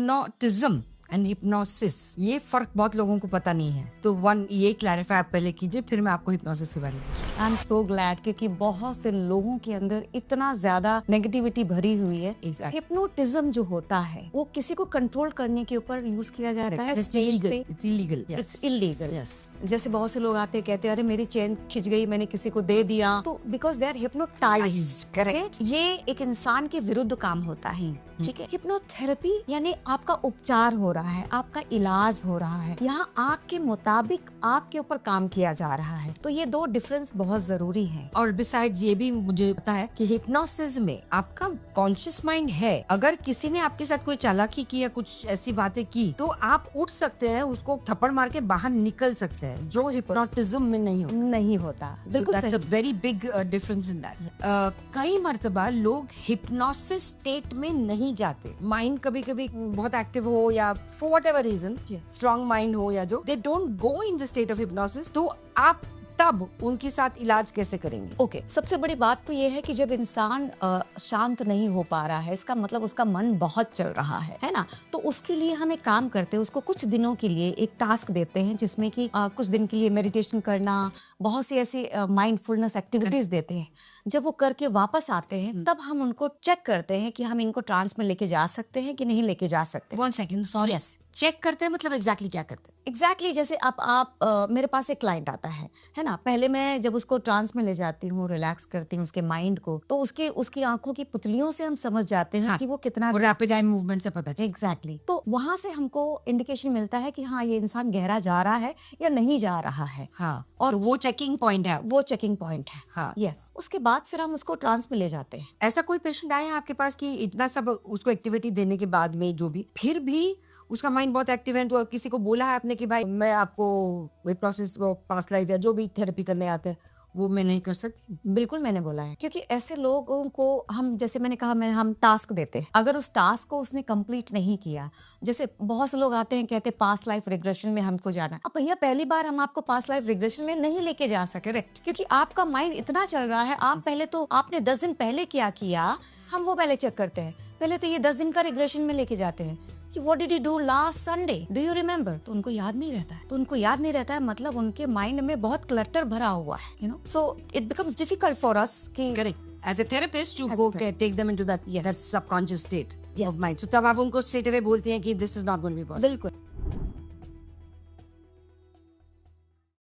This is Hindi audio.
हिप्नोटिज्म एंड हिप्नोसिस, ये फर्क बहुत लोगों को पता नहीं है, तो ये क्लैरिफाई आप पहले कीजिए, फिर मैं आपको हिप्नोसिस के बारे में पूछूंगी। आई एम सो ग्लैड, क्योंकि बहुत से लोगों के अंदर इतना ज्यादा नेगेटिविटी भरी हुई है। Exactly. हिप्नोटिज्म जो होता है वो किसी को कंट्रोल करने के ऊपर यूज किया जाता है। It's illegal. It's illegal. Yes. It's illegal. Yes. जैसे बहुत से लोग आते हैं कहते हैं अरे मेरी चेन खिंच गई, मैंने किसी को दे दिया, तो because they are hypnotised. Correct, ये एक इंसान के विरुद्ध काम होता है। ठीक है, हिप्नोथेरेपी यानी आपका उपचार हो रहा है, आपका इलाज हो रहा है, यहाँ आग के मुताबिक आपके ऊपर काम किया जा रहा है, तो ये दो डिफरेंस बहुत जरूरी है। और बिसाइड्स ये भी मुझे पता है कि हिप्नोसिस में आपका कॉन्शियस माइंड है, अगर किसी ने आपके साथ कोई चालाकी की या कुछ ऐसी बातें की तो आप उठ सकते हैं, उसको थप्पड़ मार के बाहर निकल सकते हैं, जो हिप्नोटिज्म में नहीं होता। बिल्कुल That's सही। a very big difference in that. कई मर्तबा लोग हिप्नोसिस स्टेट में नहीं जाते, माइंड कभी कभी बहुत एक्टिव हो या for whatever reason, strong mind हो या जो, they don't go in the state of hypnosis, तो आप तब उनके साथ इलाज कैसे करेंगे? ओके, सबसे बड़ी बात तो ये है कि जब इंसान शांत नहीं हो पा रहा है, इसका मतलब उसका मन बहुत चल रहा है ना, तो उसके लिए हम एक काम करते हैं, उसको कुछ दिनों के लिए एक टास्क देते हैं जिसमें कि कुछ दिन के लिए मेडिटेशन करना, बहुत सी ऐसी माइंडफुलनेस एक्टिविटीज देते हैं। जब वो करके वापस आते हैं तब हम उनको चेक करते हैं कि हम इनको ट्रांस में लेके जा सकते हैं कि नहीं लेके जा सकते। 1 सेकंड, सॉरी, चेक करते हैं मतलब एग्जैक्टली क्या करते हैं? एग्जैक्टली जैसे आप मेरे पास एक क्लाइंट आता है ना, पहले मैं जब उसको ट्रांस में ले जाती हूँ, रिलैक्स करती हूँ उसके माइंड को, तो उसकी आंखों की पुतलियों से हम समझ जाते हैं कि वो कितना रैपिड आई मूवमेंट से पता चलता है। एग्जैक्टली, तो वहां से हमको इंडिकेशन मिलता है कि हाँ ये इंसान गहरा जा रहा है या नहीं जा रहा है। हाँ, और वो चेकिंग पॉइंट है, वो चेकिंग पॉइंट है। हाँ, यस, उसके बाद फिर हम उसको ट्रांस में ले जाते हैं। ऐसा कोई पेशेंट आया आपके पास कि इतना सब उसको एक्टिविटी देने के बाद में जो भी फिर भी उसका माइंड बहुत एक्टिव है, तो किसी को बोला है आपने कि भाई मैं आपको प्रोसेस पास्ट लाइफ या जो भी थेरेपी करने आते हैं वो मैं नहीं कर सकती? बिल्कुल मैंने बोला है, क्योंकि ऐसे लोगों को हम, जैसे मैंने कहा, हम टास्क देते हैं, अगर उस टास्क को उसने कंप्लीट नहीं किया, जैसे बहुत से लोग आते हैं कहते पास्ट लाइफ रिग्रेशन में हमको जाना है। अब भैया पहली बार हम आपको पास्ट लाइफ रिग्रेशन में नहीं लेके जा सके, करेक्ट, क्योंकि आपका माइंड इतना चल रहा है। आप पहले तो आपने 10 दिन पहले क्या किया, हम वो पहले चेक करते हैं। पहले तो ये 10 दिन का रिग्रेशन में लेके जाते हैं कि what did you do last Sunday, do you remember, तो उनको याद नहीं रहता है, मतलब उनके माइंड में बहुत क्लटर भरा हुआ है, you know, so it becomes difficult for us कि correct as a therapist to go take them into that subconscious state of mind, तो तब आप उनको स्ट्रेट अवे बोलते हैं कि this is not going to be possible. बिल्कुल।